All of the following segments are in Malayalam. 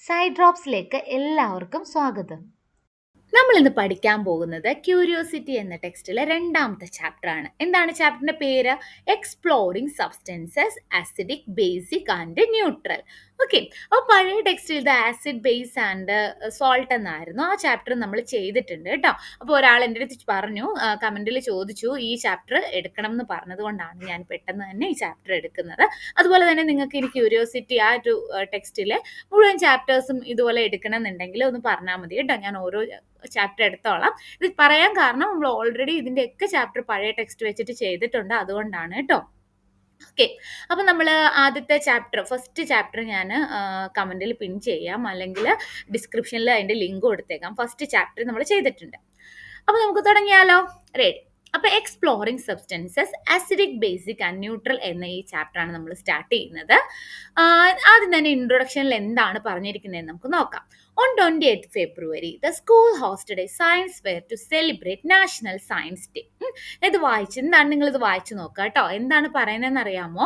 സൈഡ് ഡ്രോപ്സിലേക്ക് എല്ലാവർക്കും സ്വാഗതം. നമ്മൾ ഇന്ന് പഠിക്കാൻ പോകുന്നത് ക്യൂരിയോസിറ്റി എന്ന ടെക്സ്റ്റിലെ രണ്ടാമത്തെ ചാപ്റ്റർ ആണ്. എന്താണ് ചാപ്റ്ററിന്റെ പേര്? Exploring substances acidic, basic and neutral. Okay, അപ്പോൾ പഴയ ടെക്സ്റ്റിൽ ഇത് ആസിഡ്, ബേസ് ആൻഡ് സോൾട്ട് എന്നായിരുന്നു. ആ ചാപ്റ്റർ നമ്മൾ ചെയ്തിട്ടുണ്ട് കേട്ടോ. അപ്പോൾ ഒരാൾ എൻ്റെ അടുത്ത് പറഞ്ഞു, കമന്റിൽ ചോദിച്ചു, ഈ ചാപ്റ്റർ എടുക്കണം എന്ന് പറഞ്ഞത് കൊണ്ടാണ് ഞാൻ പെട്ടെന്ന് തന്നെ ഈ ചാപ്റ്റർ എടുക്കുന്നത്. അതുപോലെ തന്നെ നിങ്ങൾക്ക് ഇനി ക്യൂരിയോസിറ്റി ആ ഒരു ടെക്സ്റ്റിലെ മുഴുവൻ ചാപ്റ്റേഴ്സും ഇതുപോലെ എടുക്കണം എന്നുണ്ടെങ്കിൽ ഒന്ന് പറഞ്ഞാൽ മതി കേട്ടോ. ഞാൻ ഓരോ ചാപ്റ്റർ എടുത്തോളാം. ഇത് പറയാൻ കാരണം നമ്മൾ ഓൾറെഡി ഇതിൻ്റെയൊക്കെ ചാപ്റ്റർ പഴയ ടെക്സ്റ്റ് വെച്ചിട്ട് ചെയ്തിട്ടുണ്ട്, അതുകൊണ്ടാണ് കേട്ടോ. ഓക്കെ, അപ്പം നമ്മൾ ആദ്യത്തെ ചാപ്റ്റർ, ഫസ്റ്റ് ചാപ്റ്റർ ഞാൻ കമൻറ്റിൽ പിൻ ചെയ്യാം, അല്ലെങ്കിൽ ഡിസ്ക്രിപ്ഷനിൽ അതിൻ്റെ ലിങ്ക് കൊടുത്തേക്കാം. ഫസ്റ്റ് ചാപ്റ്റർ നമ്മൾ ചെയ്തിട്ടുണ്ട്. അപ്പോൾ നമുക്ക് തുടങ്ങിയാലോ? റെഡി. അപ്പോൾ exploring substances acidic, basic and neutral എന്ന ഈ ചാപ്റ്ററാണ് നമ്മൾ സ്റ്റാർട്ട് ചെയ്യുന്നത്. ആദ്യം തന്നെ ഇൻട്രൊഡക്ഷനിൽ എന്താണ് പറഞ്ഞിരിക്കുന്നതെന്ന് നമുക്ക് നോക്കാം. On 28th February, the school hosted a science fair to celebrate National Science Day. ഇത് എന്താണ് നിങ്ങളിത് വായിച്ചു നോക്കുക കേട്ടോ. എന്താണ് പറയുന്നതെന്ന് അറിയാമോ?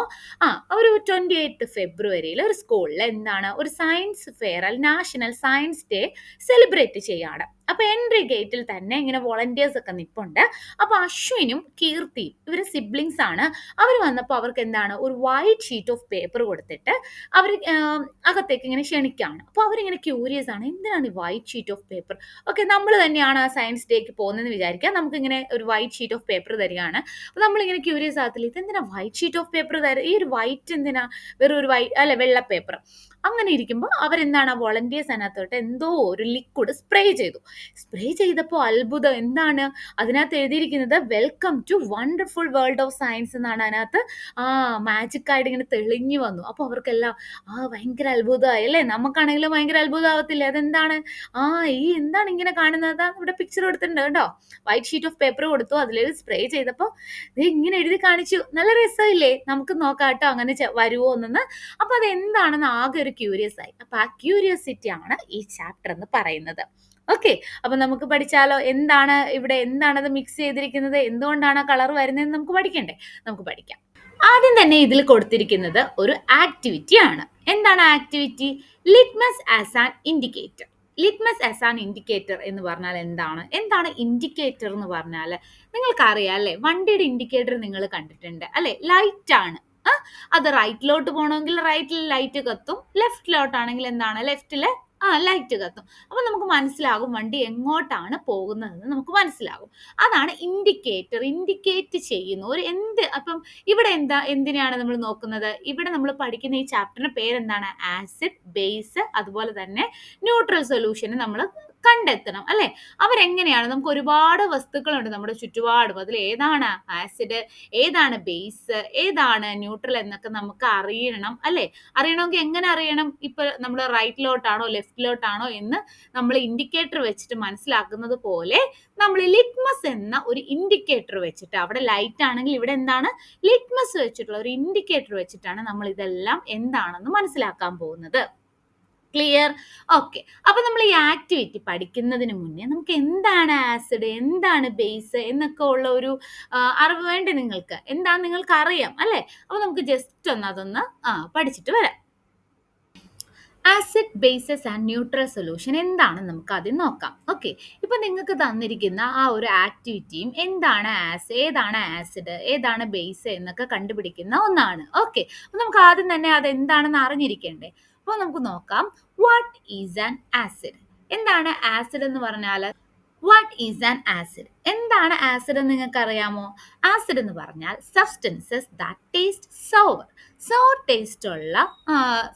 ഒരു 28th ഫെബ്രുവരിയിൽ ഒരു സ്കൂളിൽ എന്താണ് ഒരു science fair, national science day celebrate ചെയ്യാണ്. അപ്പൊ എൻട്രി ഗേറ്റിൽ തന്നെ ഇങ്ങനെ വോളണ്ടിയേഴ്സ് ഒക്കെ നിപ്പുണ്ട്. അപ്പൊ അശ്വിനും കീർത്തിയും ഇവർ സിബ്ലിങ്സ് ആണ്. അവർ വന്നപ്പോൾ അവർക്ക് എന്താണ് ഒരു വൈറ്റ് ഷീറ്റ് ഓഫ് പേപ്പർ കൊടുത്തിട്ട് അവർ അകത്തേക്ക് ഇങ്ങനെ ക്ഷണിക്കുകയാണ്. അപ്പോൾ അവരിങ്ങനെ ക്യൂരിയസ് ആണ്, എന്തിനാണ് ഈ white sheet of paper? Okay, നമ്മൾ തന്നെയാണ് ആ സയൻസ് ഡേക്ക് പോകുന്നതെന്ന് വിചാരിക്കാം. നമുക്കിങ്ങനെ ഒരു വൈറ്റ് ഷീറ്റ് ഓഫ് പേപ്പർ തരികയാണ്. അപ്പോൾ നമ്മളിങ്ങനെ ക്യൂരിയസ് ആകത്തില്ല, ഇതെന്തിനാ വൈറ്റ് ഷീറ്റ് ഓഫ് പേപ്പർ തരുക? ഈ ഒരു വൈറ്റ് എന്തിനാ? വെറും ഒരു വെള്ള പേപ്പർ. അങ്ങനെ ഇരിക്കുമ്പോൾ അവരെന്താണ് ആ വോളണ്ടിയേഴ്സ് അതിനകത്തോട്ട് എന്തോ ഒരു ലിക്വിഡ് സ്പ്രേ ചെയ്തു. സ്പ്രേ ചെയ്തപ്പോൾ അത്ഭുതം, എന്താണ് അതിനകത്ത് എഴുതിയിരിക്കുന്നത്? Welcome to wonderful world of science എന്നാണ് അതിനകത്ത് മാജിക് ആയിട്ട് ഇങ്ങനെ തെളിഞ്ഞു വന്നു. അപ്പോൾ അവർക്കെല്ലാം ഭയങ്കര അത്ഭുതമായി അല്ലേ? നമുക്കാണെങ്കിലും ഭയങ്കര അത്ഭുതമാവത്തില്ലേ? അതെന്താണ്? ഈ എന്താണ് ഇങ്ങനെ കാണുന്നത്? ഇവിടെ പിക്ചർ കൊടുത്തിട്ടുണ്ട് കേട്ടോ. വൈറ്റ് ഷീറ്റ് ഓഫ് പേപ്പർ കൊടുത്തു, അതിൽ സ്പ്രേ ചെയ്തപ്പോൾ ഇത് ഇങ്ങനെ എഴുതി കാണിച്ചു. നല്ല രസമില്ലേ? നമുക്ക് നോക്കാം കേട്ടോ അങ്ങനെ വരുമോ എന്നെന്ന്. അപ്പൊ അതെന്താണെന്ന് ആകെ ഒരു ക്യൂരിയസ് ആയി. അപ്പൊ ആ ക്യൂരിയോസിറ്റി ആണ് ഈ ചാപ്റ്റർ എന്ന് പറയുന്നത്. ഓക്കെ, അപ്പൊ നമുക്ക് പഠിച്ചാലോ? എന്താണ് ഇവിടെ, എന്താണത് മിക്സ് ചെയ്തിരിക്കുന്നത്, എന്തുകൊണ്ടാണ് ആ കളർ വരുന്നതെന്ന് നമുക്ക് പഠിക്കണ്ടേ? നമുക്ക് പഠിക്കാം. ആദ്യം തന്നെ ഇതിൽ കൊടുത്തിരിക്കുന്നത് ഒരു ആക്ടിവിറ്റി ആണ്. എന്താണ് activity? Litmus as an indicator. Litmus as an indicator എന്ന് പറഞ്ഞാൽ എന്താണ് ഇൻഡിക്കേറ്റർ എന്ന് പറഞ്ഞാൽ? നിങ്ങൾക്കറിയാം അല്ലേ, വണ്ടിയുടെ ഇൻഡിക്കേറ്റർ നിങ്ങൾ കണ്ടിട്ടുണ്ട് അല്ലെ? ലൈറ്റ് ആണ്. അത് റൈറ്റിലോട്ട് പോകണമെങ്കിൽ റൈറ്റിൽ ലൈറ്റ് കത്തും, ലെഫ്റ്റിലോട്ടാണെങ്കിൽ എന്താണ്? ലെഫ്റ്റില് ലൈറ്റ് കത്തും. അപ്പൊ നമുക്ക് മനസ്സിലാകും വണ്ടി എങ്ങോട്ടാണ് പോകുന്നതെന്ന് നമുക്ക് മനസ്സിലാകും. അതാണ് ഇൻഡിക്കേറ്റർ. ഇൻഡിക്കേറ്റ് ചെയ്യുന്നു ഒരു അപ്പം ഇവിടെ എന്തിനാണ് നമ്മൾ നോക്കുന്നത്? ഇവിടെ നമ്മൾ പഠിക്കുന്ന ഈ ചാപ്റ്ററിന്റെ പേരെന്താണ്? ആസിഡ്, ബേസ്, അതുപോലെ തന്നെ ന്യൂട്രൽ സൊല്യൂഷന് നമ്മൾ കണ്ടെത്തണം അല്ലെ? അവരെങ്ങനെയാണ്? നമുക്ക് ഒരുപാട് വസ്തുക്കളുണ്ട് നമ്മുടെ ചുറ്റുപാടും. അതിൽ ഏതാണ് ആസിഡ്, ഏതാണ് ബേസ്, ഏതാണ് ന്യൂട്രൽ എന്നൊക്കെ നമുക്ക് അറിയണം അല്ലെ? അറിയണമെങ്കിൽ എങ്ങനെ അറിയണം? ഇപ്പൊ നമ്മൾ റൈറ്റിലോട്ടാണോ ലെഫ്റ്റിലോട്ടാണോ എന്ന് നമ്മൾ ഇൻഡിക്കേറ്റർ വെച്ചിട്ട് മനസ്സിലാക്കുന്നത് പോലെ നമ്മൾ ലിറ്റ്മസ് എന്ന ഒരു ഇൻഡിക്കേറ്റർ വെച്ചിട്ട്, അവിടെ ലൈറ്റ് ആണെങ്കിൽ ഇവിടെ എന്താണ്? ലിറ്റ്മസ് വെച്ചിട്ടുള്ള ഒരു ഇൻഡിക്കേറ്റർ വെച്ചിട്ടാണ് നമ്മൾ ഇതെല്ലാം എന്താണെന്ന് മനസ്സിലാക്കാൻ പോകുന്നത്. ക്ലിയർ? ഓക്കെ, അപ്പൊ നമ്മൾ ഈ ആക്ടിവിറ്റി പഠിക്കുന്നതിന് മുന്നേ നമുക്ക് എന്താണ് ആസിഡ്, എന്താണ് ബേസ് എന്നൊക്കെ ഉള്ള ഒരു അറിവ് വേണ്ടേ നിങ്ങൾക്ക്? എന്താണെന്ന് നിങ്ങൾക്ക് അറിയാം അല്ലെ? അപ്പൊ നമുക്ക് ജസ്റ്റ് ഒന്ന് അതൊന്ന് പഠിച്ചിട്ട് വരാം. Acid, bases and neutral solution എന്താണെന്ന് നമുക്ക് ആദ്യം നോക്കാം. ഓക്കെ, ഇപ്പൊ നിങ്ങൾക്ക് തന്നിരിക്കുന്ന ആ ഒരു ആക്ടിവിറ്റിയും ഏതാണ് ആസിഡ്, ഏതാണ് ബേസ് എന്നൊക്കെ കണ്ടുപിടിക്കുന്ന ഒന്നാണ്. ഓക്കെ, അപ്പൊ നമുക്ക് ആദ്യം തന്നെ അത് എന്താണെന്ന് അറിഞ്ഞിരിക്കണ്ടേ? അപ്പോൾ നമുക്ക് നോക്കാം. What is an acid? എന്താണ് ആസിഡ് എന്ന് പറഞ്ഞാൽ? What is an acid? എന്താണ് ആസിഡ് എന്ന് നിങ്ങൾക്ക് അറിയാമോ? ആസിഡ് എന്ന് പറഞ്ഞാൽ substances that taste sour taste ഉള്ള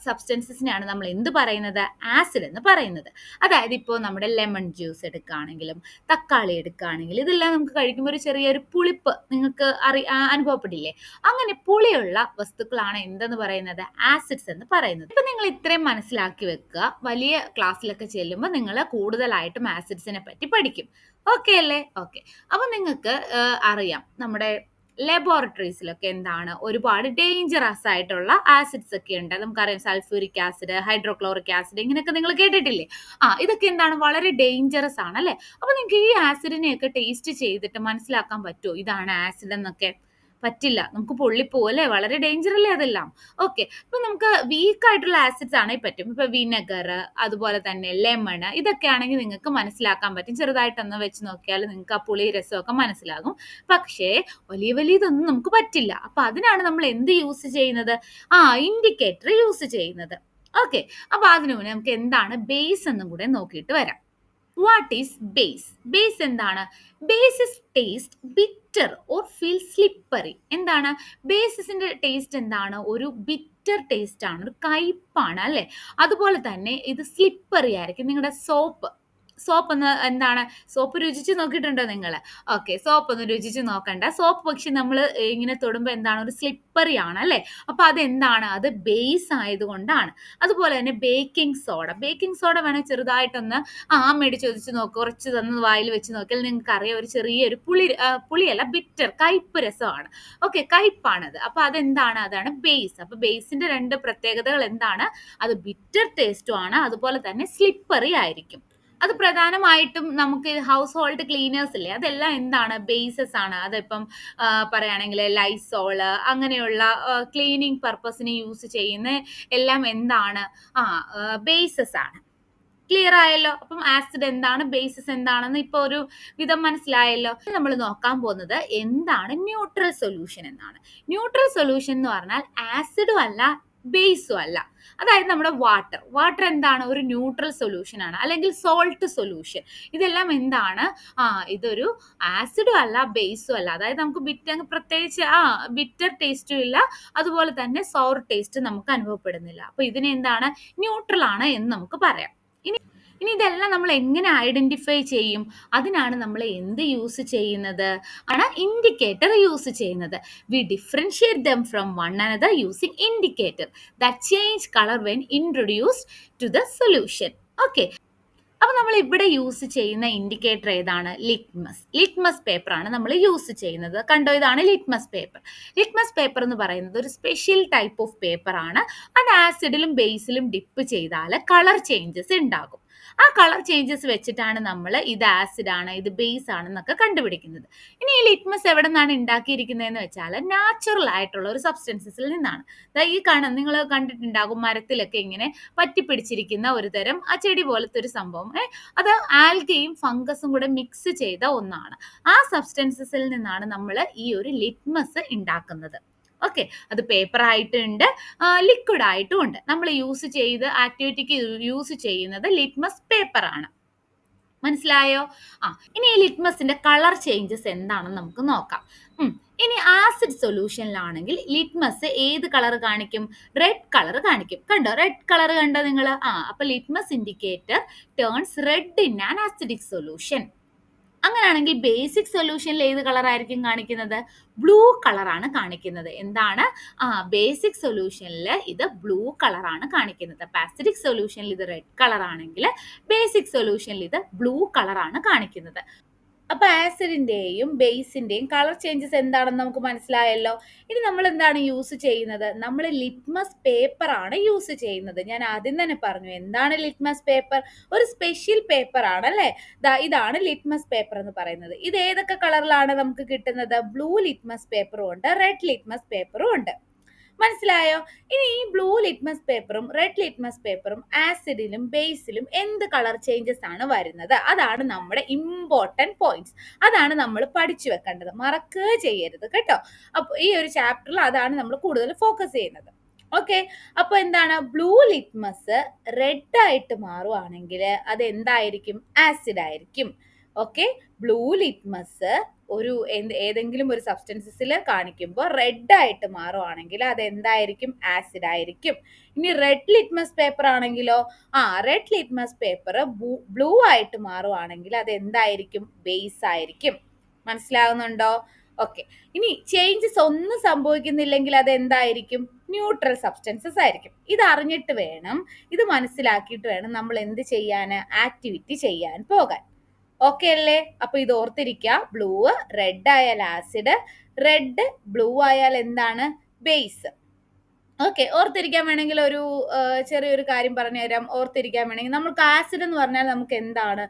സബ്സ്റ്റൻസസിനെയാണ് നമ്മൾ എന്ത് പറയുന്നത്? ആസിഡ് എന്ന് പറയുന്നത്. അതായത് ഇപ്പോൾ നമ്മുടെ ലെമൺ ജ്യൂസ് എടുക്കുകയാണെങ്കിലും തക്കാളി എടുക്കുകയാണെങ്കിലും ഇതെല്ലാം നമുക്ക് കഴിക്കുമ്പോൾ ഒരു ചെറിയൊരു പുളിപ്പ് നിങ്ങൾക്ക് അനുഭവപ്പെടില്ലേ? അങ്ങനെ പുളിയുള്ള വസ്തുക്കളാണ് എന്തെന്ന് പറയുന്നത്? ആസിഡ്സ് എന്ന് പറയുന്നത്. ഇപ്പൊ നിങ്ങൾ ഇത്രയും മനസ്സിലാക്കി വെക്കുക. വലിയ ക്ലാസ്സിലൊക്കെ ചെല്ലുമ്പോൾ നിങ്ങൾ കൂടുതലായിട്ടും ആസിഡ്സിനെ പറ്റി പഠിക്കും. ഓക്കെ അല്ലേ? ഓക്കെ, അപ്പൊ നിങ്ങൾക്ക് അറിയാം നമ്മുടെ ലബോറട്ടറീസിലൊക്കെ എന്താണ് ഒരുപാട് ഡേഞ്ചറസ് ആയിട്ടുള്ള ആസിഡ്സ് ഒക്കെ ഉണ്ട്. നമുക്കറിയാം സൾഫ്യൂരിക് ആസിഡ്, ഹൈഡ്രോക്ലോറിക് ആസിഡ്, ഇങ്ങനെയൊക്കെ നിങ്ങൾ കേട്ടിട്ടില്ലേ? ഇതൊക്കെ എന്താണ്? വളരെ ഡേഞ്ചറസ് ആണ് അല്ലെ? അപ്പൊ നിങ്ങൾക്ക് ഈ ആസിഡിനെയൊക്കെ ടേസ്റ്റ് ചെയ്തിട്ട് മനസ്സിലാക്കാൻ പറ്റുമോ ഇതാണ് ആസിഡ് എന്നൊക്കെ? പറ്റില്ല, നമുക്ക് പൊള്ളിപ്പോകും അല്ലേ, വളരെ ഡേഞ്ചർ അല്ലേ അതെല്ലാം. ഓക്കെ, അപ്പൊ നമുക്ക് വീക്ക് ആയിട്ടുള്ള ആസിഡ്സ് ആണെങ്കിൽ പറ്റും. ഇപ്പൊ വിനെഗർ, അതുപോലെ തന്നെ ലെമൺ, ഇതൊക്കെ ആണെങ്കിൽ നിങ്ങൾക്ക് മനസ്സിലാക്കാൻ പറ്റും. ചെറുതായിട്ടൊന്ന് വെച്ച് നോക്കിയാൽ നിങ്ങൾക്ക് ആ പുളി രസമൊക്കെ മനസ്സിലാകും. പക്ഷേ വലിയ വലിയ ഇതൊന്നും നമുക്ക് പറ്റില്ല. അപ്പൊ അതിനാണ് നമ്മൾ എന്ത് യൂസ് ചെയ്യുന്നത്? ഇൻഡിക്കേറ്റർ യൂസ് ചെയ്യുന്നത്. ഓക്കെ, അപ്പൊ അതിനു മുന്നേ നമുക്ക് എന്താണ് ബേസ് എന്നും കൂടെ നോക്കിയിട്ട് വരാം. What is base? ബേസ് എന്താണ്? Base is taste bitter or feel slippery. എന്താണ് ബേസിന്റെ ടേസ്റ്റ്? എന്താണ്? ഒരു ബിറ്റർ ടേസ്റ്റ് ആണ്, ഒരു കയ്പാണ് അല്ലെ. അതുപോലെ തന്നെ ഇത് സ്ലിപ്പറി ആയിരിക്കും. നിങ്ങളുടെ സോപ്പ് ഒന്ന് എന്താണ്, സോപ്പ് രുചിച്ച് നോക്കിയിട്ടുണ്ടോ നിങ്ങൾ? ഓക്കെ, സോപ്പ് ഒന്ന് രുചിച്ച് നോക്കണ്ട. സോപ്പ് പക്ഷെ നമ്മൾ ഇങ്ങനെ തൊടുമ്പോൾ എന്താണ്, ഒരു സ്ലിപ്പറി ആണ് അല്ലെ. അപ്പൊ അതെന്താണ്? അത് ബേസ് ആയതുകൊണ്ടാണ്. അതുപോലെ തന്നെ ബേക്കിംഗ് സോഡ വേണമെങ്കിൽ ചെറുതായിട്ടൊന്ന് അമ്മയോട് ചോദിച്ചു നോക്കുക, കുറച്ച് തന്ന് വായിൽ വെച്ച് നോക്കിയാൽ നിങ്ങൾക്ക് അറിയാം ഒരു ചെറിയൊരു പുളിയല്ല, ബിറ്റർ, കയ്പ് രസമാണ്. ഓക്കെ, കയ്പാണത്. അപ്പൊ അതെന്താണ്? അതാണ് ബേസ്. അപ്പൊ ബേസിന്റെ രണ്ട് പ്രത്യേകതകൾ എന്താണ്? അത് ബിറ്റർ ടേസ്റ്റും ആണ്, അതുപോലെ തന്നെ സ്ലിപ്പറി ആയിരിക്കും. അത് പ്രധാനമായിട്ടും നമുക്ക് ഹൗസ് ഹോൾഡ് ക്ലീനേഴ്സ് ഇല്ലേ, അതെല്ലാം എന്താണ്? ബേസസ് ആണ്. അതിപ്പം പറയുകയാണെങ്കിൽ ലൈസോള് അങ്ങനെയുള്ള ക്ലീനിങ് പർപ്പസിന് യൂസ് ചെയ്യുന്ന എല്ലാം എന്താണ്? ബേസസ് ആണ്. ക്ലിയർ ആയല്ലോ? അപ്പം ആസിഡ് എന്താണ്, ബേസസ് എന്താണെന്ന് ഇപ്പൊ ഒരു വിധം മനസ്സിലായല്ലോ. നമ്മൾ നോക്കാൻ പോകുന്നത് എന്താണ് ന്യൂട്രൽ സൊല്യൂഷൻ എന്നാണ്. ന്യൂട്രൽ സൊല്യൂഷൻ എന്ന് പറഞ്ഞാൽ ആസിഡും അല്ല ബേസും അല്ല. അതായത് നമ്മുടെ വാട്ടർ എന്താണ്? ഒരു ന്യൂട്രൽ സൊല്യൂഷൻ ആണ്, അല്ലെങ്കിൽ സോൾട്ട് സൊല്യൂഷൻ. ഇതെല്ലാം എന്താണ്? ഇതൊരു ആസിഡും അല്ല ബേസും അല്ല. അതായത് നമുക്ക് പ്രത്യേകിച്ച് ബിറ്റർ ടേസ്റ്റും ഇല്ല, അതുപോലെ തന്നെ സോർ ടേസ്റ്റ് നമുക്ക് അനുഭവപ്പെടുന്നില്ല. അപ്പൊ ഇതിനെ എന്താണ്? ന്യൂട്രൽ ആണ് എന്ന് നമുക്ക് പറയാം. ഇനി ഇതെല്ലാം നമ്മൾ എങ്ങനെ ഐഡന്റിഫൈ ചെയ്യും? അതിനാണ് നമ്മൾ എന്ത് യൂസ് ചെയ്യുന്നത്? ഇൻഡിക്കേറ്റർ യൂസ് ചെയ്യുന്നത്. We differentiate them from one another using indicator that change colour when introduced to the solution. Okay, അപ്പൊ നമ്മൾ ഇവിടെ യൂസ് ചെയ്യുന്ന ഇൻഡിക്കേറ്റർ ഏതാണ്? ലിറ്റ്മസ് പേപ്പർ ആണ് നമ്മൾ യൂസ് ചെയ്യുന്നത്. കണ്ടോ, ഇതാണ് ലിറ്റ്മസ് പേപ്പർ. ലിറ്റ്മസ് പേപ്പർ എന്ന് പറയുന്നത് ഒരു സ്പെഷ്യൽ ടൈപ്പ് ഓഫ് പേപ്പർ ആണ്. അത് ആസിഡിലും ബേസിലും ഡിപ്പ് ചെയ്താൽ കളർ ചേഞ്ചസ് ഉണ്ടാകും. ആ കളർ ചേഞ്ചസ് വെച്ചിട്ടാണ് നമ്മൾ ഇത് ആസിഡ് ആണ്, ഇത് ബേസ് ആണെന്നൊക്കെ കണ്ടുപിടിക്കുന്നത്. ഇനി ഈ ലിറ്റ്മസ് എവിടെ നിന്നാണ് ഉണ്ടാക്കിയിരിക്കുന്നതെന്ന് വെച്ചാൽ നാച്ചുറൽ ആയിട്ടുള്ള ഒരു സബ്സ്റ്റൻസസിൽ നിന്നാണ്. ഈ നിങ്ങൾ കണ്ടിട്ടുണ്ടാകും മരത്തിലൊക്കെ ഇങ്ങനെ പറ്റിപ്പിടിച്ചിരിക്കുന്ന ഒരു തരം ആ ചെടി പോലത്തെ ഒരു സംഭവം. അത് ആൽഗയും ഫംഗസും കൂടെ മിക്സ് ചെയ്ത ഒന്നാണ്. ആ സബ്സ്റ്റൻസസിൽ നിന്നാണ് നമ്മൾ ഈ ഒരു ലിറ്റ്മസ് ഉണ്ടാക്കുന്നത്. ഓക്കെ, അത് പേപ്പർ ആയിട്ടുണ്ട്, ലിക്വിഡ് ആയിട്ടും ഉണ്ട്. നമ്മൾ ആക്ടിവിറ്റിക്ക് യൂസ് ചെയ്യുന്നത് ലിറ്റ്മസ് പേപ്പർ ആണ്. മനസ്സിലായോ? ഇനി ഈ ലിറ്റ്മസിന്റെ കളർ ചേഞ്ചസ് എന്താണെന്ന് നമുക്ക് നോക്കാം. ഇനി ആസിഡ് സൊല്യൂഷനിലാണെങ്കിൽ ലിറ്റ്മസ് ഏത് കളർ കാണിക്കും? റെഡ് കളർ കാണിക്കും. കണ്ടോ, റെഡ് കളർ കണ്ടോ നിങ്ങൾ? അപ്പൊ litmus indicator turns red in an acidic solution. അങ്ങനെയാണെങ്കിൽ ബേസിക് സൊല്യൂഷനിൽ ഏത് കളർ ആയിരിക്കും കാണിക്കുന്നത്? ബ്ലൂ കളറാണ് കാണിക്കുന്നത്. എന്താണ്? ബേസിക് സൊല്യൂഷനിൽ ഇത് ബ്ലൂ കളറാണ് കാണിക്കുന്നത്. ആസിഡിക് സൊല്യൂഷനിൽ ഇത് റെഡ് കളർ ആണെങ്കിൽ ബേസിക് സൊല്യൂഷനിൽ ഇത് ബ്ലൂ കളറാണ് കാണിക്കുന്നത്. അപ്പൊ ആസിഡിന്റെയും ബേസിന്റെയും കളർ ചേഞ്ചസ് എന്താണെന്ന് നമുക്ക് മനസ്സിലായല്ലോ. ഇനി നമ്മൾ എന്താണ് യൂസ് ചെയ്യുന്നത്? നമ്മൾ ലിറ്റ്മസ് പേപ്പർ ആണ് യൂസ് ചെയ്യുന്നത്. ഞാൻ ആദ്യം തന്നെ പറഞ്ഞു എന്താണ് ലിറ്റ്മസ് പേപ്പർ? ഒരു സ്പെഷ്യൽ പേപ്പർ ആണ് അല്ലേ. ഇതാണ് ലിറ്റ്മസ് പേപ്പർ എന്ന് പറയുന്നത്. ഇത് ഏതൊക്കെ കളറിലാണ് നമുക്ക് കിട്ടുന്നത്? ബ്ലൂ ലിറ്റ്മസ് പേപ്പറും ഉണ്ട്, റെഡ് ലിറ്റ്മസ് പേപ്പറും ഉണ്ട്. മനസ്സിലായോ? ഇനി ഈ ബ്ലൂ ലിറ്റ്മസ് പേപ്പറും റെഡ് ലിറ്റ്മസ് പേപ്പറും ആസിഡിലും ബേസിലും എന്ത് കളർ ചേഞ്ചസ് ആണ് വരുന്നത്? അതാണ് നമ്മുടെ ഇമ്പോർട്ടന്റ് പോയിന്റ്സ്. അതാണ് നമ്മൾ പഠിച്ചു വെക്കേണ്ടത്, മറക്കുക ചെയ്യരുത് കേട്ടോ. അപ്പൊ ഈ ഒരു ചാപ്റ്ററിൽ അതാണ് നമ്മൾ കൂടുതൽ ഫോക്കസ് ചെയ്യുന്നത്. ഓക്കെ, അപ്പൊ എന്താണ്? ബ്ലൂ ലിറ്റ്മസ് റെഡ് ആയിട്ട് മാറുവാണെങ്കിൽ അത് എന്തായിരിക്കും? ആസിഡ് ആയിരിക്കും. ഓക്കെ, ബ്ലൂ ലിറ്റ്മസ് ഏതെങ്കിലും ഒരു സബ്സ്റ്റൻസസിൽ കാണിക്കുമ്പോൾ റെഡ് ആയിട്ട് മാറുവാണെങ്കിൽ അത് എന്തായിരിക്കും? ആസിഡ് ആയിരിക്കും. ഇനി റെഡ് ലിറ്റ്മസ് പേപ്പർ ആണെങ്കിലോ? റെഡ് ലിറ്റ്മസ് പേപ്പർ ബ്ലൂ ആയിട്ട് മാറുവാണെങ്കിൽ അത് എന്തായിരിക്കും? ബേസ് ആയിരിക്കും. മനസ്സിലാവുന്നുണ്ടോ? ഓക്കെ, ഇനി ചേഞ്ചസ് ഒന്നും സംഭവിക്കുന്നില്ലെങ്കിൽ അത് എന്തായിരിക്കും? ന്യൂട്രൽ സബ്സ്റ്റൻസസ് ആയിരിക്കും. ഇത് അറിഞ്ഞിട്ട് വേണം, ഇത് മനസ്സിലാക്കിയിട്ട് വേണം നമ്മൾ എന്ത് ചെയ്യാൻ? ആക്ടിവിറ്റി ചെയ്യാൻ പോകാൻ. ഓക്കെ അല്ലേ? അപ്പൊ ഇത് ഓർത്തിരിക്കുക. ബ്ലൂ റെഡ് ആയാൽ ആസിഡ്, റെഡ് ബ്ലൂ ആയാൽ എന്താണ്? ബേസ്. ഓക്കെ, ഓർത്തിരിക്കാൻ വേണമെങ്കിൽ ഒരു ചെറിയൊരു കാര്യം പറഞ്ഞുതരാം. ഓർത്തിരിക്കാൻ വേണമെങ്കിൽ നമുക്ക് ആസിഡ് എന്ന് പറഞ്ഞാൽ നമുക്ക് എന്താണ്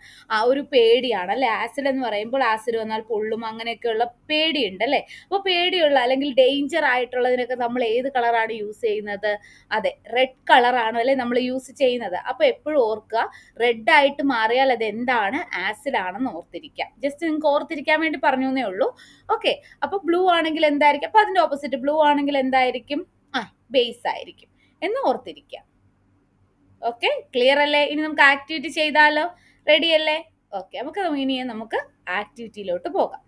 ഒരു പേടിയാണ് അല്ലെ. ആസിഡ് എന്ന് പറയുമ്പോൾ ആസിഡ് വന്നാൽ പൊള്ളും അങ്ങനെയൊക്കെയുള്ള പേടിയുണ്ട് അല്ലെ. അപ്പോൾ പേടിയുള്ള അല്ലെങ്കിൽ ഡേഞ്ചർ ആയിട്ടുള്ളതിനൊക്കെ നമ്മൾ ഏത് കളറാണ് യൂസ് ചെയ്യുന്നത്? അതെ, റെഡ് കളറാണ് അല്ലെ നമ്മൾ യൂസ് ചെയ്യുന്നത്. അപ്പോൾ എപ്പോഴും ഓർക്കുക, റെഡ് ആയിട്ട് മാറിയാൽ അത് എന്താണ്? ആസിഡ് ആണെന്ന് ഓർത്തിരിക്കാം. ജസ്റ്റ് നിങ്ങൾക്ക് ഓർത്തിരിക്കാൻ വേണ്ടി പറഞ്ഞു എന്നേ ഉള്ളൂ. ഓക്കെ, അപ്പോൾ ബ്ലൂ ആണെങ്കിൽ എന്തായിരിക്കും? അപ്പോൾ അതിന്റെ ഓപ്പോസിറ്റ് ബ്ലൂ ആണെങ്കിൽ എന്തായിരിക്കും? ബേസ് ആയിരിക്കും എന്ന് ഓർത്തിരിക്കുക. ഓക്കെ, ക്ലിയർ അല്ലേ? ഇനി നമുക്ക് ആക്ടിവിറ്റി ചെയ്താലോ? റെഡി അല്ലേ? ഓക്കെ, നമുക്ക് ആക്ടിവിറ്റിയിലോട്ട് പോകാം.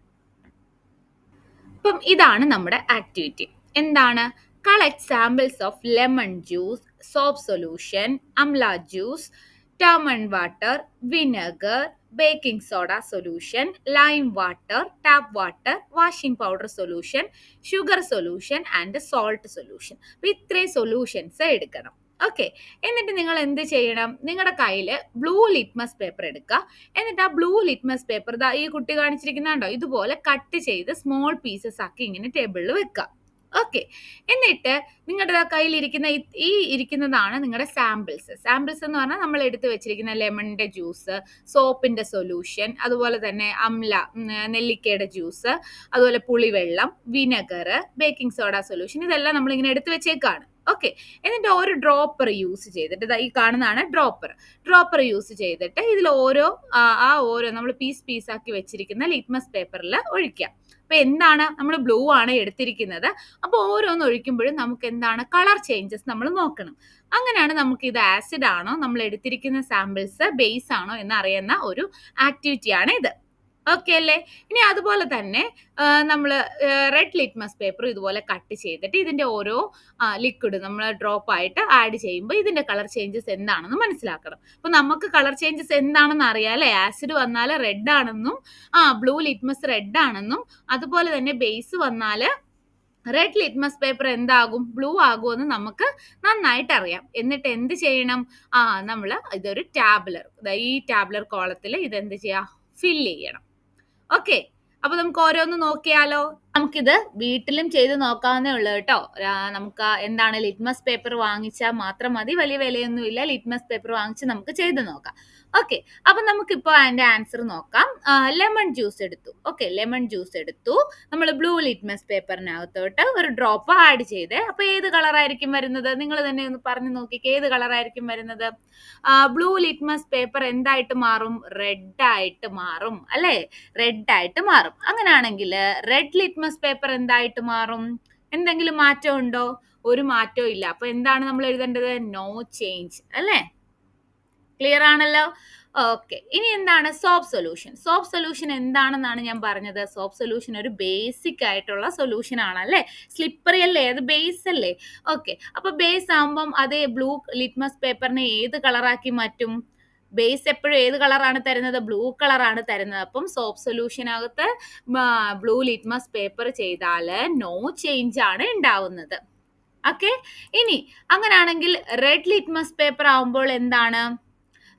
അപ്പം ഇതാണ് നമ്മുടെ ആക്ടിവിറ്റി. എന്താണ്? Collect samples of lemon juice, soap solution, amla juice, turmeric water, vinegar, baking soda solution, lime water, tap water, washing powder solution, sugar solution and salt solution. അപ്പൊ ഇത്രയും സൊല്യൂഷൻസ് എടുക്കണം. ഓക്കെ, എന്നിട്ട് നിങ്ങൾ എന്ത് ചെയ്യണം? നിങ്ങളുടെ കയ്യിൽ ബ്ലൂ ലിറ്റ്മസ് പേപ്പർ എടുക്കുക. എന്നിട്ട് ആ ബ്ലൂ ലിറ്റ്മസ് പേപ്പർ ഈ കുട്ടി കാണിച്ചിരിക്കുന്നുണ്ടോ, ഇതുപോലെ കട്ട് ചെയ്ത് സ്മോൾ പീസസ് ആക്കി ഇങ്ങനെ ടേബിളിൽ വെക്കുക. ഓക്കെ, എന്നിട്ട് നിങ്ങളുടെ കയ്യിൽ ഇരിക്കുന്നതാണ് നിങ്ങളുടെ സാമ്പിൾസ്. സാമ്പിൾസ് എന്ന് പറഞ്ഞാൽ നമ്മൾ എടുത്തു വെച്ചിരിക്കുന്ന ലെമണിന്റെ ജ്യൂസ്, സോപ്പിന്റെ സൊല്യൂഷൻ, അതുപോലെ തന്നെ നെല്ലിക്കയുടെ ജ്യൂസ്, അതുപോലെ പുളിവെള്ളം, വിനെഗർ, ബേക്കിംഗ് സോഡ സൊല്യൂഷൻ, ഇതെല്ലാം നമ്മൾ ഇങ്ങനെ എടുത്തു വെച്ചേക്കാണ്. ഓക്കെ, എന്നിട്ട് ഒരു ഡ്രോപ്പർ യൂസ് ചെയ്തിട്ട് ഈ കാണുന്നതാണ് ഡ്രോപ്പർ യൂസ് ചെയ്തിട്ട് ഇതിൽ ഓരോ നമ്മൾ പീസ് ആക്കി വെച്ചിരിക്കുന്ന ലിറ്റ്മസ് പേപ്പറിൽ ഒഴിക്കാം. അപ്പൊ എന്താണ്? നമ്മൾ ബ്ലൂ ആണ് എടുത്തിരിക്കുന്നത്. അപ്പൊ ഓരോന്ന് ഒഴിക്കുമ്പോഴും നമുക്ക് എന്താണ്? കളർ ചേഞ്ചസ് നമ്മൾ നോക്കണം. അങ്ങനെയാണ് നമുക്ക് ഇത് ആസിഡ് ആണോ, നമ്മൾ എടുത്തിരിക്കുന്ന സാമ്പിൾസ് ബേസ് ആണോ എന്ന് അറിയുന്ന ഒരു ആക്ടിവിറ്റിയാണ് ഇത്. ഓക്കെ അല്ലേ? ഇനി അതുപോലെ തന്നെ നമ്മൾ റെഡ് ലിറ്റ്മസ് പേപ്പർ ഇതുപോലെ കട്ട് ചെയ്തിട്ട് ഇതിന്റെ ഓരോ ലിക്വിഡ് നമ്മൾ ഡ്രോപ്പ് ആയിട്ട് ആഡ് ചെയ്യുമ്പോൾ ഇതിന്റെ കളർ ചേഞ്ചസ് എന്താണെന്ന് മനസ്സിലാക്കണം. അപ്പൊ നമുക്ക് കളർ ചേഞ്ചസ് എന്താണെന്ന് അറിയാം അല്ലെ. ആസിഡ് വന്നാൽ റെഡ് ആണെന്നും ബ്ലൂ ലിറ്റ്മസ് റെഡ് ആണെന്നും, അതുപോലെ തന്നെ ബേസ് വന്നാൽ റെഡ് ലിറ്റ്മസ് പേപ്പർ എന്താകും? ബ്ലൂ ആകുമെന്ന് നമുക്ക് നന്നായിട്ട് അറിയാം. എന്നിട്ട് എന്ത് ചെയ്യണം? നമ്മൾ ഇതൊരു ടാബുലർ, ഈ ടാബുലർ കോളത്തിൽ ഇതെന്ത് ചെയ്യാം? ഫില്ല് ചെയ്യണം. ഓക്കെ, അപ്പൊ നമുക്ക് ഓരോന്ന് നോക്കിയാലോ? നമുക്കിത് വീട്ടിലും ചെയ്ത് നോക്കാവുന്നേ ഉള്ളൂ കേട്ടോ. നമുക്ക് എന്താണ്, ലിറ്റ്മസ് പേപ്പർ വാങ്ങിച്ചാൽ മാത്രം മതി, വലിയ വിലയൊന്നുമില്ല. ലിറ്റ്മസ് പേപ്പർ വാങ്ങിച്ച് നമുക്ക് ചെയ്ത് നോക്കാം. ഓക്കെ, അപ്പൊ നമുക്കിപ്പോ അതിന്റെ ആൻസർ നോക്കാം. ലെമൺ ജ്യൂസ് എടുത്തു. ഓക്കെ, ലെമൺ ജ്യൂസ് എടുത്തു. നമ്മൾ ബ്ലൂ ലിറ്റ്മസ് പേപ്പറിനകത്തോട്ട് ഒരു ഡ്രോപ്പ് ആഡ് ചെയ്ത്, അപ്പൊ ഏത് കളറായിരിക്കും വരുന്നത്? നിങ്ങൾ തന്നെ ഒന്ന് പറഞ്ഞു നോക്കിക്കേ, ഏത് കളറായിരിക്കും വരുന്നത്? ബ്ലൂ ലിറ്റ്മസ് പേപ്പർ എന്തായിട്ട് മാറും? റെഡ് ആയിട്ട് മാറും അല്ലെ. റെഡ് ആയിട്ട് മാറും. അങ്ങനെയാണെങ്കിൽ റെഡ് ലിറ്റ്മസ് പേപ്പർ എന്തായിട്ട് മാറും? എന്തെങ്കിലും മാറ്റം ഉണ്ടോ? ഒരു മാറ്റവും ഇല്ല. അപ്പൊ എന്താണ് നമ്മൾ എഴുതേണ്ടത്? നോ ചേഞ്ച് അല്ലേ. ക്ലിയർ ആണല്ലോ? ഓക്കെ, ഇനി എന്താണ് സോപ്പ് സൊല്യൂഷൻ? സോപ്പ് സൊല്യൂഷൻ എന്താണെന്നാണ് ഞാൻ പറഞ്ഞത്. സോപ്പ് സൊല്യൂഷൻ ഒരു ബേസിക് ആയിട്ടുള്ള സൊല്യൂഷൻ ആണ് അല്ലേ. സ്ലിപ്പറി അല്ലേ, അത് ബേസ് അല്ലേ. ഓക്കെ, അപ്പൊ ബേസ് ആകുമ്പം അതേ ബ്ലൂ ലിറ്റ്മസ് പേപ്പറിനെ ഏത് കളറാക്കി മാറ്റും? ബേസ് എപ്പോഴും ഏത് കളറാണ് തരുന്നത്? ബ്ലൂ കളറാണ് തരുന്നത്. അപ്പം സോപ്പ് സൊല്യൂഷനകത്ത് ബ്ലൂ ലിറ്റ്മസ് പേപ്പർ ചെയ്താൽ നോ ചേഞ്ച് ആണ് ഉണ്ടാവുന്നത്. ഓക്കെ, ഇനി അങ്ങനെയാണെങ്കിൽ റെഡ് ലിറ്റ്മസ് പേപ്പർ ആവുമ്പോൾ എന്താണ്?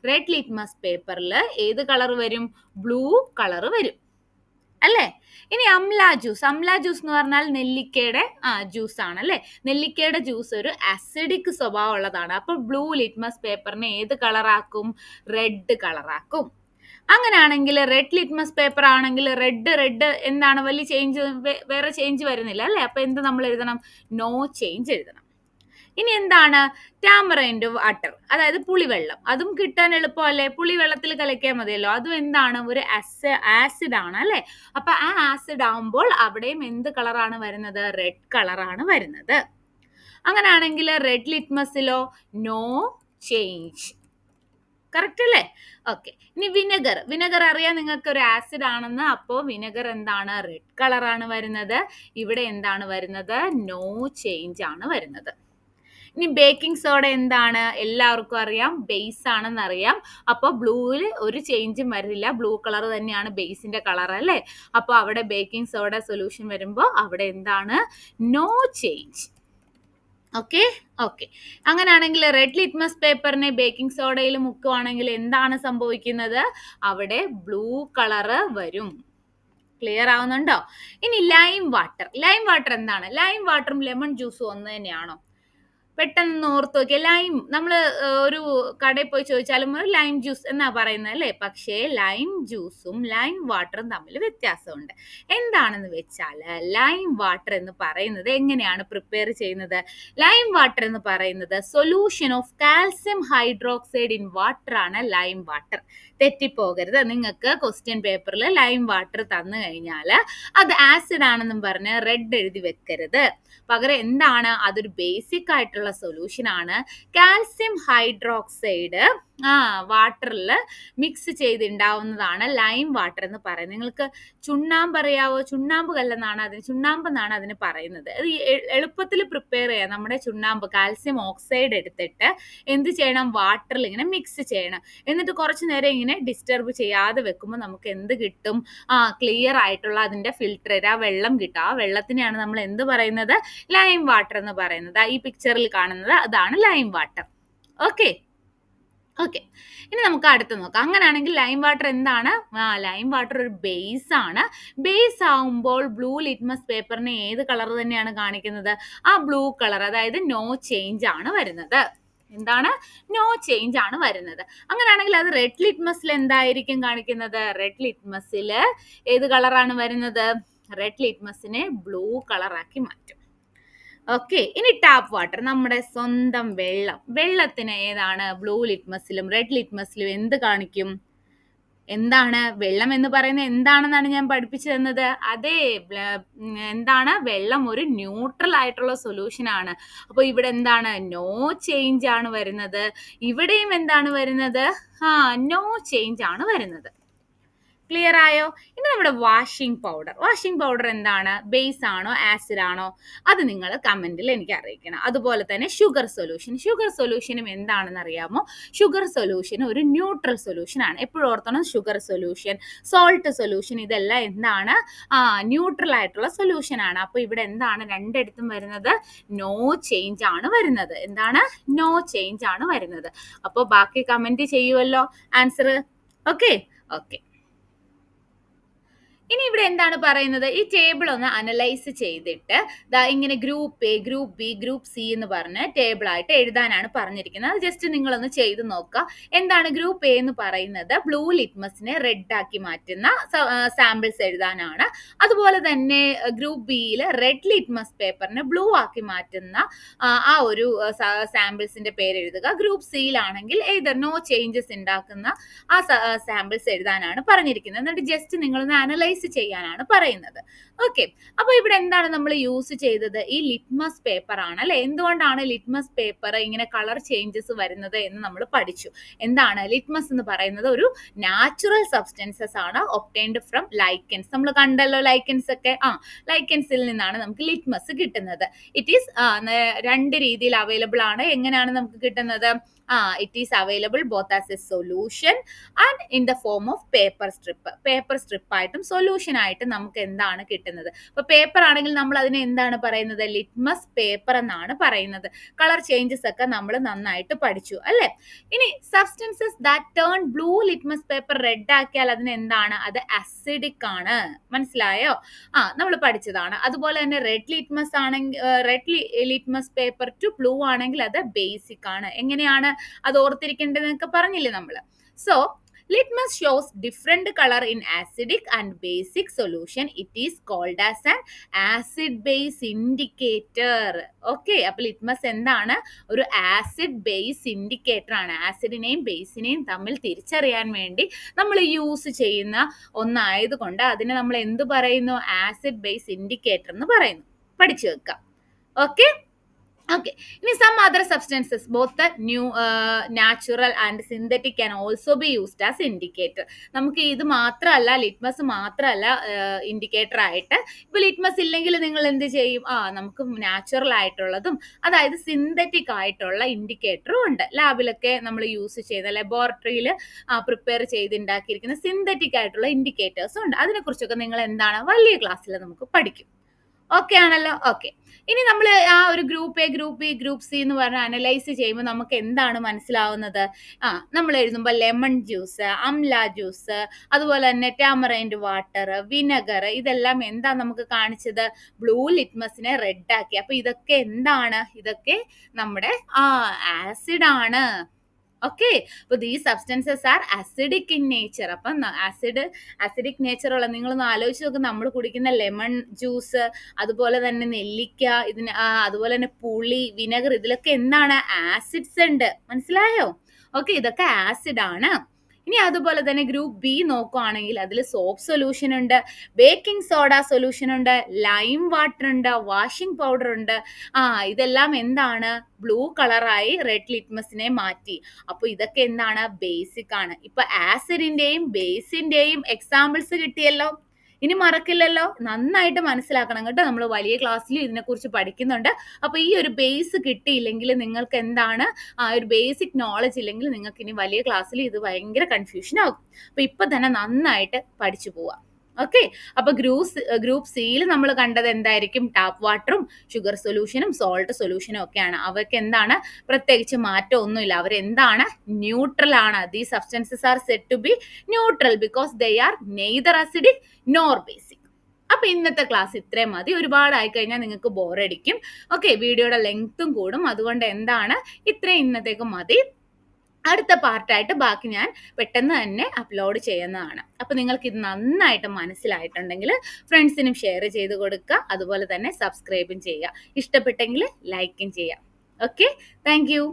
റെഡ് ലിറ്റ്മസ് പേപ്പറിൽ ഏത് കളർ വരും? ബ്ലൂ കളർ വരും അല്ലേ. ഇനി അംല ജ്യൂസ് എന്ന് പറഞ്ഞാൽ നെല്ലിക്കയുടെ ജ്യൂസ് ആണ് അല്ലേ. നെല്ലിക്കയുടെ ജ്യൂസ് ഒരു അസിഡിക് സ്വഭാവം ഉള്ളതാണ്. അപ്പൊ ബ്ലൂ ലിറ്റ്മസ് പേപ്പറിനെ ഏത് കളറാക്കും? റെഡ് കളറാക്കും. അങ്ങനെയാണെങ്കിൽ റെഡ് ലിറ്റ്മസ് പേപ്പർ ആണെങ്കിൽ റെഡ് എന്താണ്? വലിയ ചേഞ്ച്, വേറെ ചേഞ്ച് വരുന്നില്ല അല്ലേ. അപ്പൊ എന്ത് നമ്മൾ എഴുതണം? നോ ചേഞ്ച് എഴുതണം. ഇനി എന്താണ്? ടാമറൈൻഡ് വാട്ടർ, അതായത് പുളിവെള്ളം. അതും കിട്ടാൻ എളുപ്പമല്ലേ, പുളിവെള്ളത്തിൽ കലക്കിയാൽ മതിയല്ലോ. അതും എന്താണ്? ഒരു ആസിഡ് ആണ് അല്ലെ. അപ്പൊ ആ ആസിഡ് ആവുമ്പോൾ അവിടെയും എന്ത് കളറാണ് വരുന്നത്? റെഡ് കളറാണ് വരുന്നത്. അങ്ങനെയാണെങ്കിൽ റെഡ് ലിറ്റ്മസിലോ? No change. കറക്റ്റ് അല്ലേ? ഓക്കെ, ഇനി വിനെഗർ അറിയാം നിങ്ങൾക്ക് ഒരു ആസിഡ് ആണെന്ന്. അപ്പോൾ വിനെഗർ എന്താണ്? റെഡ് കളറാണ് വരുന്നത്. ഇവിടെ എന്താണ് വരുന്നത്? നോ ചേഞ്ച് ആണ് വരുന്നത്. ഇനി ബേക്കിംഗ് സോഡ എന്താണ്? എല്ലാവർക്കും അറിയാം, ബേസ് ആണെന്ന് അറിയാം. അപ്പോൾ ബ്ലൂവിൽ ഒരു ചേഞ്ചും വരില്ല, ബ്ലൂ കളർ തന്നെയാണ് ബേസിന്റെ കളർ അല്ലേ. അപ്പോൾ അവിടെ ബേക്കിംഗ് സോഡ സൊല്യൂഷൻ വരുമ്പോൾ അവിടെ എന്താണ്? No change. ഓക്കെ, അങ്ങനെയാണെങ്കിൽ റെഡ് ലിറ്റ്മസ് പേപ്പറിനെ ബേക്കിംഗ് സോഡയിൽ മുക്കുവാണെങ്കിൽ എന്താണ് സംഭവിക്കുന്നത്? അവിടെ ബ്ലൂ കളറ് വരും. ക്ലിയർ ആവുന്നുണ്ടോ? ഇനി ലൈം വാട്ടർ എന്താണ്? ലൈം വാട്ടറും ലെമൺ ജ്യൂസും ഒന്ന് തന്നെയാണോ? പെട്ടെന്ന് ഓർത്ത് നോക്കിയ ലൈം, നമ്മൾ ഒരു കടയിൽ പോയി ചോദിച്ചാലും ഒരു ലൈം ജ്യൂസ് എന്നാ പറയുന്നത് അല്ലേ? പക്ഷേ ലൈം ജ്യൂസും ലൈം വാട്ടറും തമ്മിൽ വ്യത്യാസമുണ്ട്. എന്താണെന്ന് വെച്ചാൽ ലൈം വാട്ടർ എന്ന് പറയുന്നത് എങ്ങനെയാണ് പ്രിപ്പയർ ചെയ്യുന്നത്? ലൈം വാട്ടർ എന്ന് പറയുന്നത് solution of calcium hydroxide in water ആണ് ലൈം വാട്ടർ. തെറ്റിപ്പോകരുത്. നിങ്ങൾക്ക് ക്വസ്റ്റ്യൻ പേപ്പറിൽ ലൈം വാട്ടർ തന്നു കഴിഞ്ഞാൽ അത് ആസിഡ് ആണെന്നും പറഞ്ഞ് റെഡ് എഴുതി വെക്കരുത്. പകരം എന്താണ്, അതൊരു ബേസിക് ആയിട്ടുള്ള സൊല്യൂഷൻ ആണ്. കാൽസ്യം ഹൈഡ്രോക്സൈഡ് വാട്ടറിൽ മിക്സ് ചെയ്തുണ്ടാവുന്നതാണ് ലൈം വാട്ടർ എന്ന് പറയുന്നത്. നിങ്ങൾക്ക് ചുണ്ണാമ്പ് അറിയാവോ? ചുണ്ണാമ്പ് കല്ലെന്നാണ് അതിന്, ചുണ്ണാമ്പ് എന്നാണ് അതിന് പറയുന്നത്. അത് എളുപ്പത്തിൽ പ്രിപ്പയർ ചെയ്യാം. നമ്മുടെ ചുണ്ണാമ്പ് കാൽസ്യം ഓക്സൈഡ് എടുത്തിട്ട് എന്ത് ചെയ്യണം, വാട്ടറിൽ ഇങ്ങനെ മിക്സ് ചെയ്യണം. എന്നിട്ട് കുറച്ച് നേരം ഇങ്ങനെ ഡിസ്റ്റർബ് ചെയ്യാതെ വെക്കുമ്പോൾ നമുക്ക് എന്ത് കിട്ടും? ക്ലിയർ ആയിട്ടുള്ള അതിന്റെ ഫിൽട്ടർ ആ വെള്ളം കിട്ടും. ആ വെള്ളത്തിനെയാണ് നമ്മൾ എന്ത് പറയുന്നത്? ലൈം വാട്ടർ എന്ന് പറയുന്നത്. ഈ പിക്ചറിൽ കാണുന്നത് അതാണ് ലൈം വാട്ടർ. ഓക്കെ. ഇനി നമുക്ക് അടുത്ത് നോക്കാം. അങ്ങനെയാണെങ്കിൽ ലൈം വാട്ടർ എന്താണ്? ലൈം വാട്ടർ ഒരു ബേസ് ആണ്. ബേസ് ആവുമ്പോൾ ബ്ലൂ ലിറ്റ്മസ് പേപ്പറിന് ഏത് കളർ തന്നെയാണ് കാണിക്കുന്നത്? ആ ബ്ലൂ കളർ, അതായത് നോ ചേഞ്ച് ആണ് വരുന്നത്. എന്താണ്? നോ ചേഞ്ച് ആണ് വരുന്നത്. അങ്ങനെയാണെങ്കിൽ അത് റെഡ് ലിറ്റ്മസിൽ എന്തായിരിക്കും കാണിക്കുന്നത്? റെഡ് ലിറ്റ്മസിൽ ഏത് കളറാണ് വരുന്നത്? റെഡ് ലിറ്റ്മസിനെ ബ്ലൂ കളറാക്കി മാറ്റും. ഓക്കെ. ഇനി ടാപ്പ് വാട്ടർ, നമ്മുടെ സ്വന്തം വെള്ളം. വെള്ളത്തിന് ഏതാണ്? ബ്ലൂ ലിറ്റ്മസിലും റെഡ് ലിറ്റ്മസിലും എന്ത് കാണിക്കും? എന്താണ് വെള്ളം എന്ന് പറയുന്നത്? എന്താണെന്നാണ് ഞാൻ പഠിപ്പിച്ചു തന്നത്. അതേ, എന്താണ്? വെള്ളം ഒരു ന്യൂട്രൽ ആയിട്ടുള്ള സൊല്യൂഷൻ ആണ്. അപ്പോൾ ഇവിടെ എന്താണ്? നോ ചേഞ്ച് ആണ് വരുന്നത്. ഇവിടെയും എന്താണ് വരുന്നത്? നോ ചേഞ്ച് ആണ് വരുന്നത്. ക്ലിയർ ആയോ? ഇനി നമ്മുടെ വാഷിംഗ് പൗഡർ എന്താണ്? ബേസ് ആണോ ആസിഡ് ആണോ? അത് നിങ്ങൾ കമന്റിൽ എനിക്ക് അറിയിക്കണം. അതുപോലെ തന്നെ ഷുഗർ സൊല്യൂഷനും എന്താണെന്ന് അറിയാമോ? ഷുഗർ സൊല്യൂഷൻ ഒരു ന്യൂട്രൽ സൊല്യൂഷൻ ആണ്. എപ്പോഴും ഓർത്തണം, ഷുഗർ സൊല്യൂഷൻ, സോൾട്ട് സൊല്യൂഷൻ, ഇതെല്ലാം എന്താണ്? ന്യൂട്രൽ ആയിട്ടുള്ള സൊല്യൂഷൻ ആണ്. അപ്പൊ ഇവിടെ എന്താണ് രണ്ടിടത്തും വരുന്നത്? നോ ചേഞ്ച് ആണ് വരുന്നത്. എന്താണ്? നോ ചേഞ്ച് ആണ് വരുന്നത്. അപ്പോൾ ബാക്കി കമന്റ് ചെയ്യുമല്ലോ ആൻസർ. ഓക്കെ. ഇനി ഇവിടെ എന്താണ് പറയുന്നത്? ഈ ടേബിൾ ഒന്ന് അനലൈസ് ചെയ്തിട്ട് ഇങ്ങനെ group A, group B, group C എന്ന് പറഞ്ഞ് ടേബിൾ ആയിട്ട് എഴുതാനാണ് പറഞ്ഞിരിക്കുന്നത്. അത് ജസ്റ്റ് നിങ്ങളൊന്ന് ചെയ്ത് നോക്കുക. എന്താണ് ഗ്രൂപ്പ് എ എന്ന് പറയുന്നത്? ബ്ലൂ ലിറ്റ്മസിനെ റെഡ് ആക്കി മാറ്റുന്ന സാമ്പിൾസ് എഴുതാനാണ്. അതുപോലെ തന്നെ ഗ്രൂപ്പ് ബിയിൽ റെഡ് ലിറ്റ്മസ് പേപ്പറിനെ ബ്ലൂ ആക്കി മാറ്റുന്ന ആ ഒരു സാമ്പിൾസിന്റെ പേര് എഴുതുക. ഗ്രൂപ്പ് സിയിലാണെങ്കിൽ നോ ചേഞ്ചസ് ഉണ്ടാക്കുന്ന ആ സാമ്പിൾസ് എഴുതാനാണ് പറഞ്ഞിരിക്കുന്നത്. എന്നിട്ട് ജസ്റ്റ് നിങ്ങളൊന്ന് അനലൈസ് ചെയ്യാനാണ് പറയുന്നത്. ഓക്കെ. അപ്പൊ ഇവിടെ എന്താണ് നമ്മൾ യൂസ് ചെയ്തത്? ഈ ലിറ്റ്മസ് പേപ്പർ ആണ് അല്ലെ? എന്തുകൊണ്ടാണ് ലിറ്റ്മസ് പേപ്പർ ഇങ്ങനെ കളർ ചേഞ്ചസ് വരുന്നത് എന്ന് നമ്മൾ പഠിച്ചു. എന്താണ് ലിറ്റ്മസ് എന്ന് പറയുന്നത്? ഒരു നാച്ചുറൽ സബ്സ്റ്റൻസസ് ആണ്, ഒബ്റ്റൈൻഡ് ഫ്രം ലൈക്കൻസ്. നമ്മൾ കണ്ടല്ലോ ലൈക്കൻസ് ഒക്കെ. ലൈക്കൻസിൽ നിന്നാണ് നമുക്ക് ലിറ്റ്മസ് കിട്ടുന്നത്. ഇറ്റ് ഈസ് രണ്ട് രീതിയിൽ അവൈലബിൾ ആണ്. എങ്ങനെയാണ് നമുക്ക് കിട്ടുന്നത്? it is available both as a solution and in the form of paper strip ആയിട്ടും സൊല്യൂഷൻ ആയിട്ട് നമുക്ക് എന്താണ് കിട്ടുന്നത്? അപ്പൊ പേപ്പർ ആണെങ്കിൽ നമ്മൾ അതിനെ എന്താണ് പറയുന്നത്? ലിറ്റ്മസ് പേപ്പർ എന്നാണ് പറയുന്നത്. കളർ ചേഞ്ചസ് ഒക്കെ നമ്മൾ നന്നായിട്ട് പഠിച്ചു അല്ലെ? ഇനി substances that turn blue litmus paper red ആക്കിയാൽ അതിന് എന്താണ്? അത് അസിഡിക് ആണ്. മനസ്സിലായോ? നമ്മൾ പഠിച്ചതാണ്. അതുപോലെ തന്നെ red litmus paper two blue ആണെങ്കിൽ അത് ബേസിക് ആണ്. എങ്ങനെയാണ് അത് ഓർത്തിരിക്കേണ്ടതെന്നൊക്കെ പറഞ്ഞില്ലേ നമ്മൾ? So litmus shows different color in acidic and basic solution. It is called as an acid base indicator. Okay. അപ്പോൾ ലിറ്റ്മസ് എന്താണ്? ഒരു ആസിഡ് ബേസ് ഇൻഡിക്കേറ്റർ ആണ്. ആസിഡിനെയും ബേസിനെയും തമ്മിൽ തിരിച്ചറിയാൻ വേണ്ടി നമ്മൾ യൂസ് ചെയ്യുന്ന ഒന്നായതുകൊണ്ട് അതിനെ നമ്മൾ എന്ത് പറയുന്നു? ആസിഡ് ബേസ് ഇൻഡിക്കേറ്റർ എന്ന് പറയുന്നു. പഠിച്ചു വെക്കാം. ഓക്കെ. ഇനി some other substances, both the natural and synthetic can also be used as indicator. നമുക്ക് ഇത് മാത്രമല്ല, ലിറ്റ്മസ് മാത്രമല്ല ഇൻഡിക്കേറ്റർ ആയിട്ട്. ഇപ്പൊ ലിറ്റ്മസ് ഇല്ലെങ്കിൽ നിങ്ങൾ എന്ത് ചെയ്യും? നമുക്ക് നാച്ചുറൽ ആയിട്ടുള്ളതും അതായത് സിന്തറ്റിക് ആയിട്ടുള്ള ഇൻഡിക്കേറ്ററും ഉണ്ട്. ലാബിലൊക്കെ നമ്മൾ യൂസ് ചെയ്ത, ലബോറട്ടറിയിൽ പ്രിപ്പയർ ചെയ്തുണ്ടാക്കിയിരിക്കുന്ന സിന്തറ്റിക് ആയിട്ടുള്ള ഇൻഡിക്കേറ്റേഴ്സും ഉണ്ട്. അതിനെക്കുറിച്ചൊക്കെ നിങ്ങൾ എന്താണ് വലിയ ക്ലാസ്സിൽ നമുക്ക് പഠിക്കും. ഓക്കെ ആണല്ലോ? ഓക്കെ. ഇനി നമ്മൾ ആ ഒരു group A, group B, group C എന്ന് പറഞ്ഞ് അനലൈസ് ചെയ്യുമ്പോൾ നമുക്ക് എന്താണ് മനസ്സിലാവുന്നത്? നമ്മൾ എഴുതുമ്പോൾ ലെമൺ ജ്യൂസ്, അംല ജ്യൂസ്, അതുപോലെ തന്നെ ടാമറൈൻഡ് വാട്ടർ, വിനെഗർ, ഇതെല്ലാം എന്താ നമുക്ക് കാണിച്ചത്? ബ്ലൂ ലിറ്റ്മസിനെ റെഡ് ആക്കി. അപ്പൊ ഇതൊക്കെ എന്താണ്? ഇതൊക്കെ നമ്മുടെ ആസിഡ് ആണ്. ഓക്കെ. അപ്പൊ these substances R acidic in nature. അപ്പം അസിഡിക് നേച്ചർ ഉള്ള, നിങ്ങളൊന്ന് ആലോചിച്ച് നോക്ക്, നമ്മൾ കുടിക്കുന്ന ലെമൺ ജ്യൂസ്, അതുപോലെ തന്നെ നെല്ലിക്ക, അതുപോലെ തന്നെ പുളി, വിനെഗർ, ഇതിലൊക്കെ എന്താണ്? ആസിഡ്സ് ഉണ്ട്. മനസ്സിലായോ? ഓക്കെ, ഇതൊക്കെ ആസിഡ് ആണ്. ഇനി അതുപോലെ തന്നെ ഗ്രൂപ്പ് ബി നോക്കുകയാണെങ്കിൽ അതിൽ സോപ്പ് സൊല്യൂഷൻ ഉണ്ട്, ബേക്കിംഗ് സോഡ സൊല്യൂഷൻ ഉണ്ട്, ലൈം വാട്ടർ ഉണ്ട്, വാഷിംഗ് പൗഡർ ഉണ്ട്. ഇതെല്ലാം എന്താണ്? ബ്ലൂ കളറായി റെഡ് ലിറ്റ്മസിനെ മാറ്റി. അപ്പൊ ഇതൊക്കെ എന്താണ്? ബേസിക് ആണ്. ഇപ്പൊ ആസിഡിന്റെയും ബേസിന്റെയും എക്സാമ്പിൾസ് കിട്ടിയല്ലോ. ഇനി മറക്കില്ലല്ലോ, നന്നായിട്ട് മനസ്സിലാക്കണം കേട്ടോ. നമ്മൾ വലിയ ക്ലാസ്സിൽ ഇതിനെക്കുറിച്ച് പഠിക്കുന്നുണ്ട്. അപ്പൊ ഈ ഒരു ബേസ് കിട്ടിയില്ലെങ്കിൽ നിങ്ങൾക്ക് എന്താണ്, ഒരു ബേസിക് നോളജ് ഇല്ലെങ്കിൽ നിങ്ങൾക്ക് ഇനി വലിയ ക്ലാസ്സിൽ ഇത് ഭയങ്കര കൺഫ്യൂഷൻ ആകും. അപ്പൊ ഇപ്പൊ തന്നെ നന്നായിട്ട് പഠിച്ചു പോവാം. ഓക്കെ. അപ്പൊ ഗ്രൂപ്പ് സിയിൽ നമ്മൾ കണ്ടത് എന്തായിരിക്കും? ടാപ്പ് വാട്ടറും ഷുഗർ സൊല്യൂഷനും സോൾട്ട് സൊല്യൂഷനും ഒക്കെയാണ്. അവർക്ക് എന്താണ്? പ്രത്യേകിച്ച് മാറ്റം ഒന്നുമില്ല. അവരെന്താണ്? ന്യൂട്രൽ ആണ്. These substances are said to be neutral because they are neither acidic nor basic. അപ്പൊ ഇന്നത്തെ ക്ലാസ് ഇത്രയും മതി. ഒരുപാട് ആയിക്കഴിഞ്ഞാൽ നിങ്ങൾക്ക് ബോറടിക്കും. ഓക്കെ, വീഡിയോയുടെ ലെങ്ത്തും കൂടും. അതുകൊണ്ട് എന്താണ്, ഇത്രയും ഇന്നത്തേക്ക് മതി. അടുത്ത പാർട്ടായിട്ട് ബാക്കി ഞാൻ പെട്ടെന്ന് തന്നെ അപ്ലോഡ് ചെയ്യുന്നതാണ്. അപ്പൊ നിങ്ങൾക്ക് ഇത് നന്നായിട്ട് മനസ്സിലായിട്ടുണ്ടെങ്കിൽ ഫ്രണ്ട്സിനും ഷെയർ ചെയ്ത് കൊടുക്കുക. അതുപോലെ തന്നെ സബ്സ്ക്രൈബും ചെയ്യുക. ഇഷ്ടപ്പെട്ടെങ്കിൽ ലൈക്കും ചെയ്യുക. Okay, thank you.